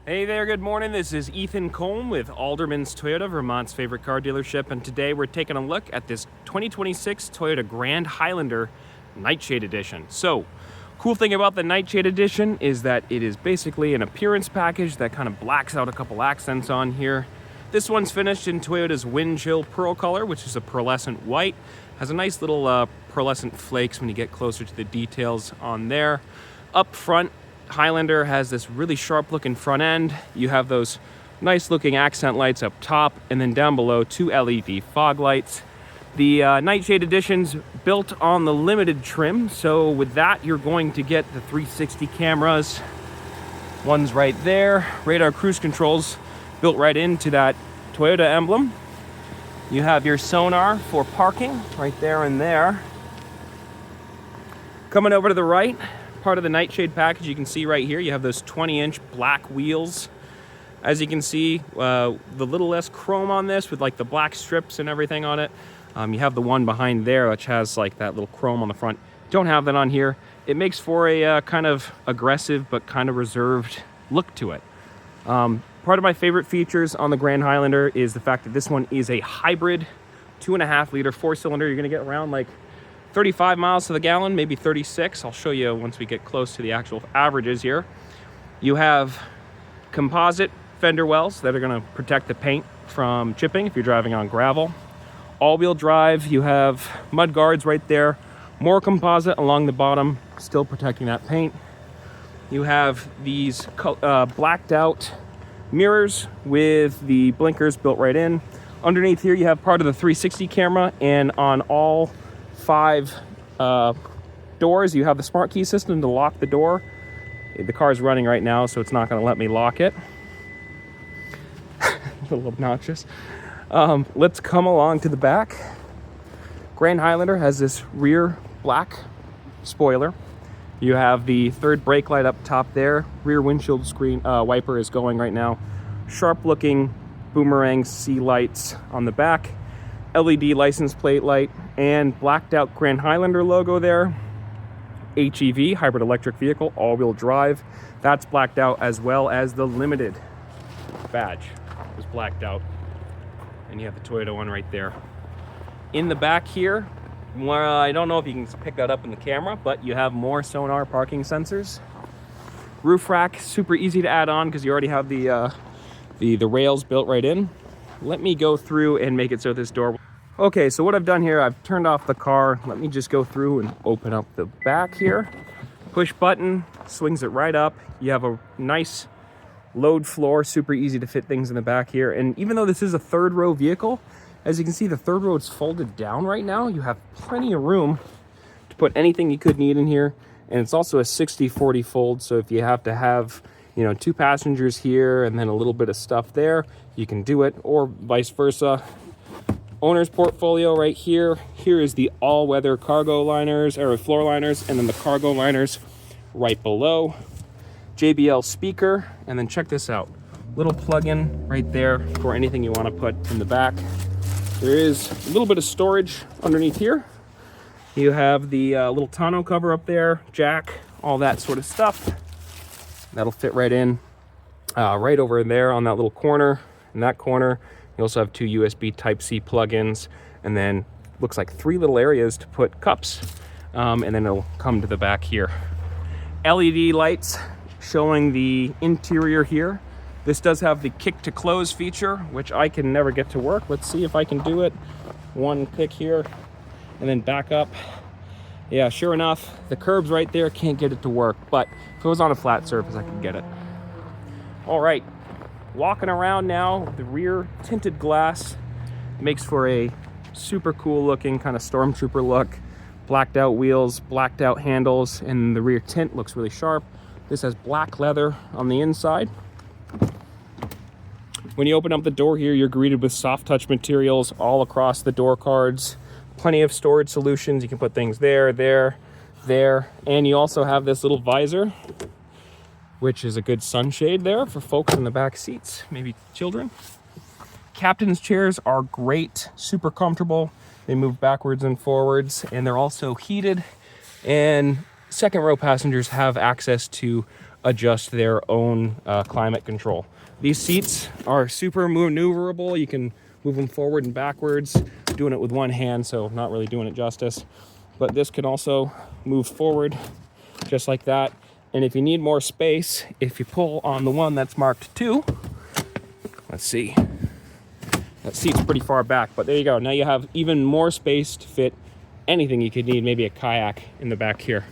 Hey there, good morning. This is Ethan Colm with Alderman's Toyota, Vermont's favorite car dealership, and today we're taking a look at this 2026 Toyota Grand Highlander Nightshade Edition. So, cool thing about the Nightshade Edition is that it is basically an appearance package that kind of blacks out a couple accents on here. This one's finished in Toyota's Wind Chill Pearl color, which is a pearlescent white. Has a nice little pearlescent flakes when you get closer to the details on there. Up front, Highlander has this really sharp looking front end. You have those nice looking accent lights up top, and then down below 2 LED fog lights. The Nightshade Edition's built on the limited trim, so with that you're going to get the 360 cameras. One's right there. Radar cruise controls built right into that Toyota emblem. You have your sonar for parking right there and there. Coming over to the right, part of the Nightshade package, you can see right here, you have those 20-inch black wheels. As you can see, the little less chrome on this with like the black strips and everything on it. You have the one behind there which has like that little chrome on the front. Don't have that on here. It makes for a kind of aggressive but kind of reserved look to it. Part of my favorite features on the Grand Highlander is the fact that this one is a hybrid 2.5 liter 4-cylinder. You're gonna get around like 35 miles to the gallon, maybe 36. I'll show you once we get close to the actual averages here. You have composite fender wells that are gonna protect the paint from chipping if you're driving on gravel. All-wheel drive, you have mud guards right there. More composite along the bottom, still protecting that paint. You have these blacked out mirrors with the blinkers built right in. Underneath here, you have part of the 360 camera, and on all 5 doors you have the smart key system to lock the door. The car's running right now, so it's not going to let me lock it. A little obnoxious. Let's come along to the back. Grand Highlander has this rear black spoiler. You have the third brake light up top there. Rear windshield screen wiper is going right now. Sharp looking boomerang C lights on the back. LED license plate light and blacked out Grand Highlander logo there. HEV, hybrid electric vehicle, all-wheel drive. That's blacked out, as well as the limited badge is blacked out. And you have the Toyota one right there. In the back here, I don't know if you can pick that up in the camera, but you have more sonar parking sensors. Roof rack, super easy to add on because you already have the rails built right in. Let me go through and make it so this door. Okay, so what I've done here, I've turned off the car. Let me just go through and open up the back here. Push button, swings it right up. You have a nice load floor, super easy to fit things in the back here. And even though this is a third row vehicle, as you can see, the third row is folded down right now. You have plenty of room to put anything you could need in here. And it's also a 60-40 fold, so if you have to have, 2 passengers here and then a little bit of stuff there, you can do it, or vice versa. Owner's portfolio right here. Here is the all-weather cargo liners, or floor liners, and then the cargo liners right below. JBL speaker, and then check this out. Little plug-in right there for anything you want to put in the back. There is a little bit of storage underneath here. You have the little tonneau cover up there, jack, all that sort of stuff. That'll fit right in. Right over there on that little corner, in that corner, you also have 2 USB Type-C plugins, and then looks like 3 little areas to put cups, and then it'll come to the back here. LED lights showing the interior here. This does have the kick to close feature, which I can never get to work. Let's see if I can do it. One kick here, and then back up. Yeah, sure enough, the curb's right there, can't get it to work, but if it was on a flat surface, I could get it. All right. Walking around now, the rear tinted glass makes for a super cool looking kind of stormtrooper look. Blacked out wheels, blacked out handles, and the rear tint looks really sharp. This has black leather on the inside. When you open up the door here, you're greeted with soft touch materials all across the door cards. Plenty of storage solutions. You can put things there, there, there. And you also have this little visor, which is a good sunshade there for folks in the back seats, maybe children. Captain's chairs are great, super comfortable. They move backwards and forwards, and they're also heated. And second row passengers have access to adjust their own climate control. These seats are super maneuverable. You can move them forward and backwards, doing it with one hand, so not really doing it justice. But this can also move forward just like that. And if you need more space, if you pull on the one that's marked 2, let's see, that seat's pretty far back, but there you go. Now you have even more space to fit anything you could need, maybe a kayak in the back here.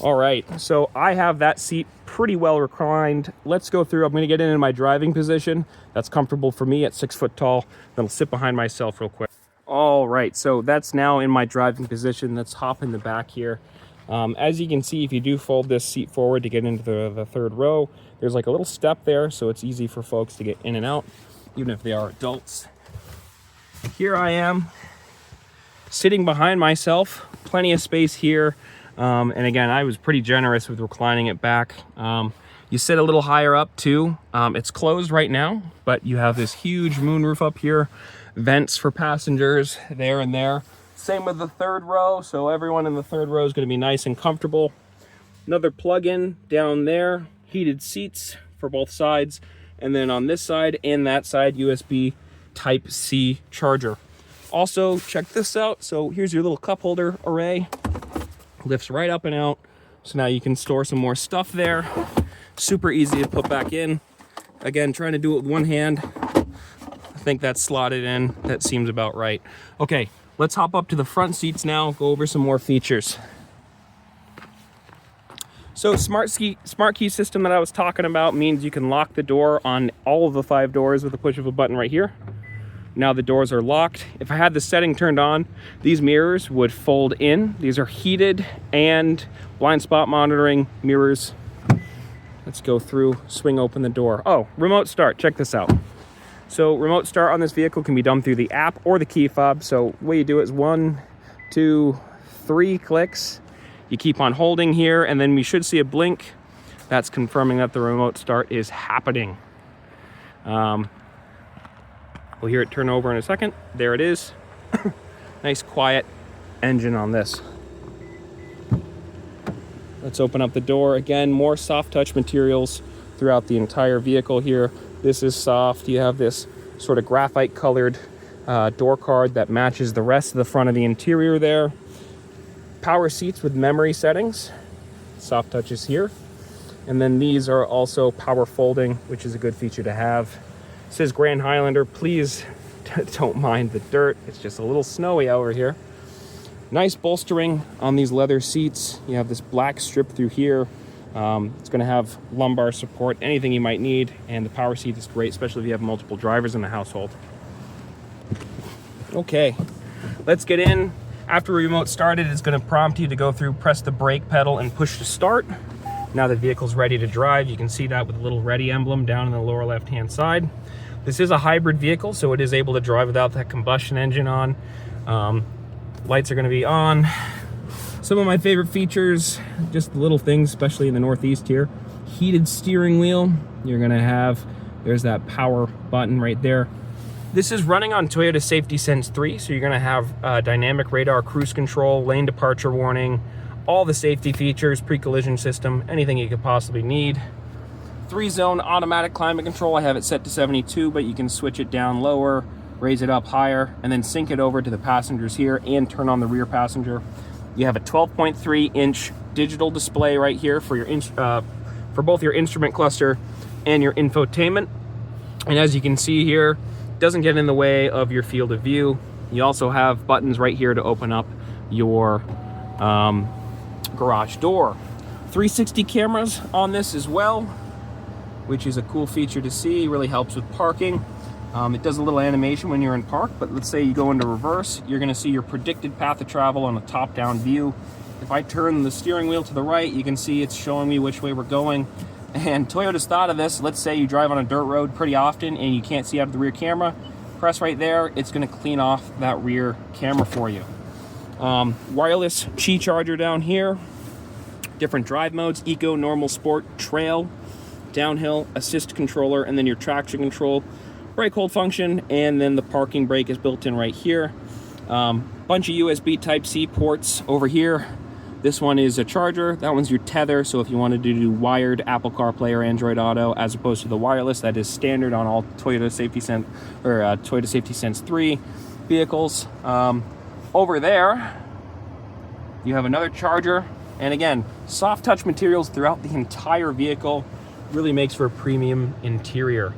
All right, so I have that seat pretty well reclined. Let's go through. I'm going to get in my driving position. That's comfortable for me at 6 foot tall. Then I'll sit behind myself real quick. All right, so that's now in my driving position. Let's hop in the back here. As you can see, if you do fold this seat forward to get into the third row, there's like a little step there, so it's easy for folks to get in and out, even if they are adults. Here I am, sitting behind myself, plenty of space here. And again, I was pretty generous with reclining it back. You sit a little higher up too. It's closed right now, but you have this huge moonroof up here, vents for passengers there and there. Same with the third row, so everyone in the third row is going to be nice and comfortable. Another plug-in down there, heated seats for both sides, and then on this side and that side, USB Type-C charger. Also, check this out. So here's your little cup holder array. Lifts right up and out, so now you can store some more stuff there. Super easy to put back in. Again, trying to do it with one hand. I think that's slotted in. That seems about right. Okay, let's hop up to the front seats now, go over some more features. So smart key system that I was talking about means you can lock the door on all of the 5 doors with the push of a button right here. Now the doors are locked. If I had the setting turned on, these mirrors would fold in. These are heated and blind spot monitoring mirrors. Let's go through, swing open the door. Oh, remote start, check this out. So remote start on this vehicle can be done through the app or the key fob. So the way you do it is 1, 2, 3 clicks. You keep on holding here, and then we should see a blink. That's confirming that the remote start is happening. We'll hear it turn over in a second. There it is. Nice quiet engine on this. Let's open up the door. Again, more soft touch materials throughout the entire vehicle here. This is soft. You have this sort of graphite colored door card that matches the rest of the front of the interior there. Power seats with memory settings. Soft touches here. And then these are also power folding, which is a good feature to have. It says Grand Highlander. Please don't mind the dirt. It's just a little snowy over here. Nice bolstering on these leather seats. You have this black strip through here. It's going to have lumbar support, anything you might need. And the power seat is great, especially if you have multiple drivers in the household. Okay, let's get in. After remote started, it's going to prompt you to go through, press the brake pedal and push to start. Now the vehicle's ready to drive. You can see that with a little ready emblem down in the lower left-hand side. This is a hybrid vehicle, so it is able to drive without that combustion engine on. Lights are going to be on. Some of my favorite features, just the little things, especially in the Northeast here. Heated steering wheel. You're going to have, there's that power button right there. This is running on Toyota Safety Sense 3, so you're going to have dynamic radar cruise control, lane departure warning, all the safety features, pre-collision system, anything you could possibly need. 3-zone automatic climate control. I have it set to 72, but you can switch it down lower, raise it up higher, and then sync it over to the passengers here and turn on the rear passenger. You have a 12.3-inch digital display right here for your for both your instrument cluster and your infotainment. And as you can see here, it doesn't get in the way of your field of view. You also have buttons right here to open up your garage door. 360 cameras on this as well, which is a cool feature to see. Really helps with parking. It does a little animation when you're in park, but let's say you go into reverse, you're going to see your predicted path of travel on a top-down view. If I turn the steering wheel to the right, you can see it's showing me which way we're going. And Toyota's thought of this. Let's say you drive on a dirt road pretty often and you can't see out of the rear camera. Press right there, it's going to clean off that rear camera for you. Wireless Qi charger down here. Different drive modes: Eco, Normal, Sport, Trail, Downhill, Assist controller, and then your traction control, brake hold function, and then the parking brake is built in right here. Bunch of USB Type-C ports over here. This one is a charger. That one's your tether. So if you wanted to do wired Apple CarPlay or Android Auto, as opposed to the wireless, that is standard on all Toyota Safety Sense or Toyota Safety Sense 3 vehicles. Over there, you have another charger. And again, soft touch materials throughout the entire vehicle really makes for a premium interior.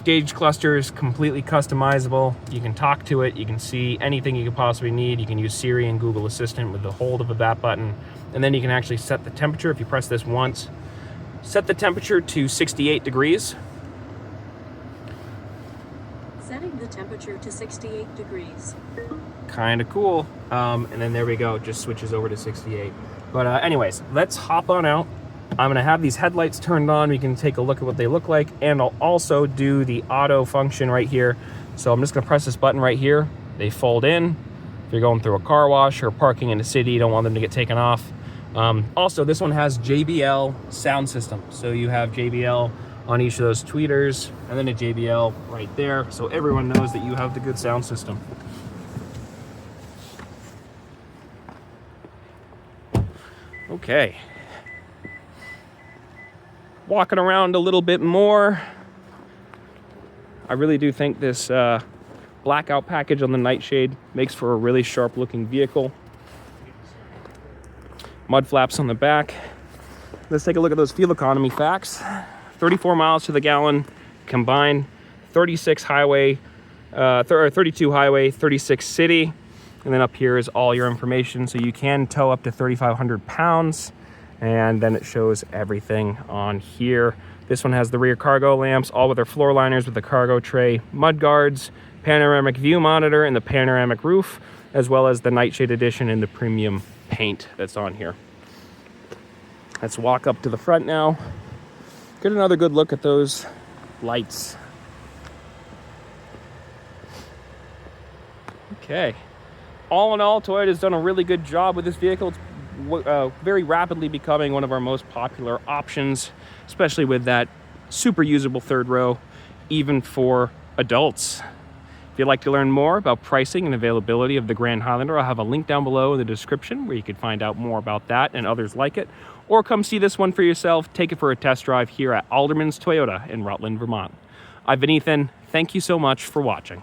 Gauge cluster is completely customizable. You can talk to it. You can see anything you could possibly need. You can use Siri and Google Assistant with the hold of that button. And then you can actually set the temperature. If you press this once, set the temperature to 68 degrees. Setting the temperature to 68 degrees. Kind of cool. And then there we go. Just switches over to 68. But anyways, let's hop on out. I'm gonna have these headlights turned on. We can take a look at what they look like, and I'll also do the auto function right here. So I'm just gonna press this button right here. They fold in. If you're going through a car wash or parking in the city, you don't want them to get taken off. Also, this one has JBL sound system. So you have JBL on each of those tweeters, and then a JBL right there. So everyone knows that you have the good sound system. Okay. Walking around a little bit more. I really do think this blackout package on the Nightshade makes for a really sharp looking vehicle. Mud flaps on the back. Let's take a look at those fuel economy facts. 34 miles to the gallon combined, 36 highway, 32 highway, 36 city. And then up here is all your information. So you can tow up to 3,500 pounds. And then it shows everything on here. This one has the rear cargo lamps, all with their floor liners with the cargo tray, mud guards, panoramic view monitor, and the panoramic roof, as well as the Nightshade edition and the premium paint that's on here. Let's walk up to the front now. Get another good look at those lights. Okay. All in all, Toyota's done a really good job with this vehicle. It's very rapidly becoming one of our most popular options, especially with that super usable third row, even for adults. If you'd like to learn more about pricing and availability of the Grand Highlander, I'll have a link down below in the description where you can find out more about that and others like it, or come see this one for yourself. Take it for a test drive here at Alderman's Toyota in Rutland, Vermont. I've been Ethan. Thank you so much for watching.